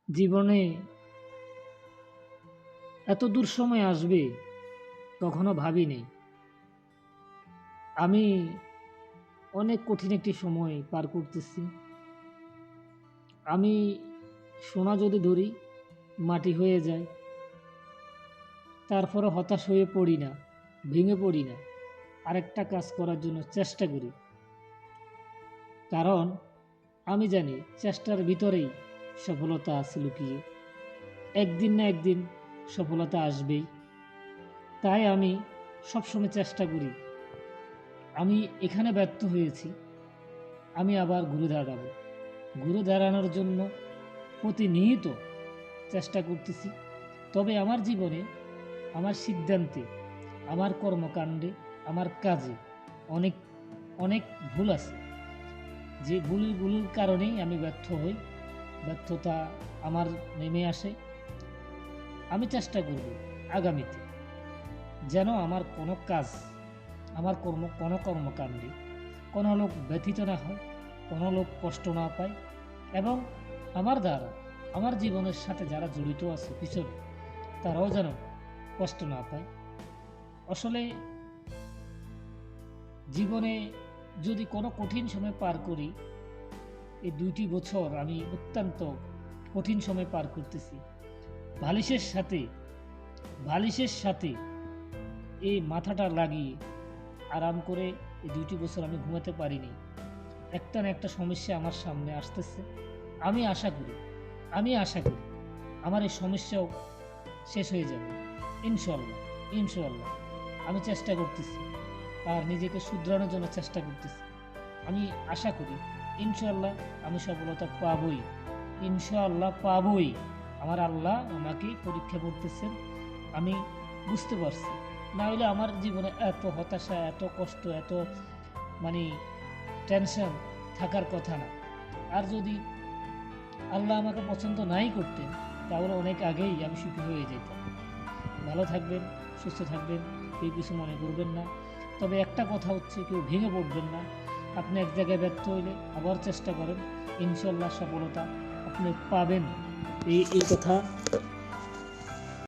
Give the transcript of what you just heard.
জীবনে এত দূর সময় আসবে কখনো ভাবিনি। আমি অনেক কঠিন একটি সময় পার করতেছি। আমি সোনা যদি ধরি মাটি হয়ে যায়, তারপরে হতাশ হয়ে পড়ি না, ভেঙে পড়ি না, আরেকটা কাজ করার জন্য চেষ্টা করি। কারণ আমি জানি চেষ্টার ভিতরেই সফলতা আছে লুকিয়ে। একদিন না একদিন সফলতা আসবেই। তাই আমি সবসময় চেষ্টা করি। আমি এখানে ব্যর্থ হয়েছি, আমি আবার ঘুরে দাঁড়াবো। ঘুরে দাঁড়ানোর জন্য প্রতিনিয়ত চেষ্টা করতেছি। তবে আমার জীবনে, আমার সিদ্ধান্তে, আমার কর্মকাণ্ডে, আমার কাজে অনেক অনেক ভুল আছে। যে ভুলগুলোর কারণেই আমি ব্যর্থ হই, ব্যর্থতা আমার নেমে আসে। আমি চেষ্টা করব আগামীতে যেন আমার কোনো কাজ, আমার কোনো কর্মকাণ্ডে কোনো লোক ব্যথিত না হয়, কোনো লোক কষ্ট না পায়, এবং আমার দ্বারা আমার জীবনের সাথে যারা জড়িত আছে পিছনে, তারাও যেন কষ্ট না পায়। আসলে জীবনে যদি কোনো কঠিন সময় পার করি, এই 2টি বছর আমি অত্যন্ত কঠিন সময় পার করতেছি। বালিশের সাথে এই মাথাটা লাগিয়ে আরাম করে এই 2টি বছর আমি ঘুমাতে পারিনি। একটা না একটা সমস্যা আমার সামনে আসতেছে। আমি আশা করি আমার এই সমস্যাও শেষ হয়ে যাবে ইনশাল্লাহ। ইনশাল্লাহ আমি চেষ্টা করতেছি আর নিজেকে শুধরানোর জন্য চেষ্টা করতেছি। আমি আশা করি ইনশাল্লাহ আমি সফলতা পাবই, ইনশাল্লাহ পাবই। আমার আল্লাহ আমাকে পরীক্ষা করতেছেন, আমি বুঝতে পারছি। না হলে আমার জীবনে এত হতাশা, এত কষ্ট, এত মানে টেনশন থাকার কথা না। আর যদি আল্লাহ আমাকে পছন্দ নাই করতেন, তাহলে অনেক আগেই আমি সুখী হয়ে যেতাম। ভালো থাকবেন, সুস্থ থাকবেন, কেউ কিছু মনে করবেন না। তবে একটা কথা হচ্ছে, কেউ ভেঙে পড়বেন না। আপনি এক জায়গায় ব্যর্থ হইলে আবার চেষ্টা করেন, ইনশাল্লাহ সফলতা আপনি পাবেন। এই কথা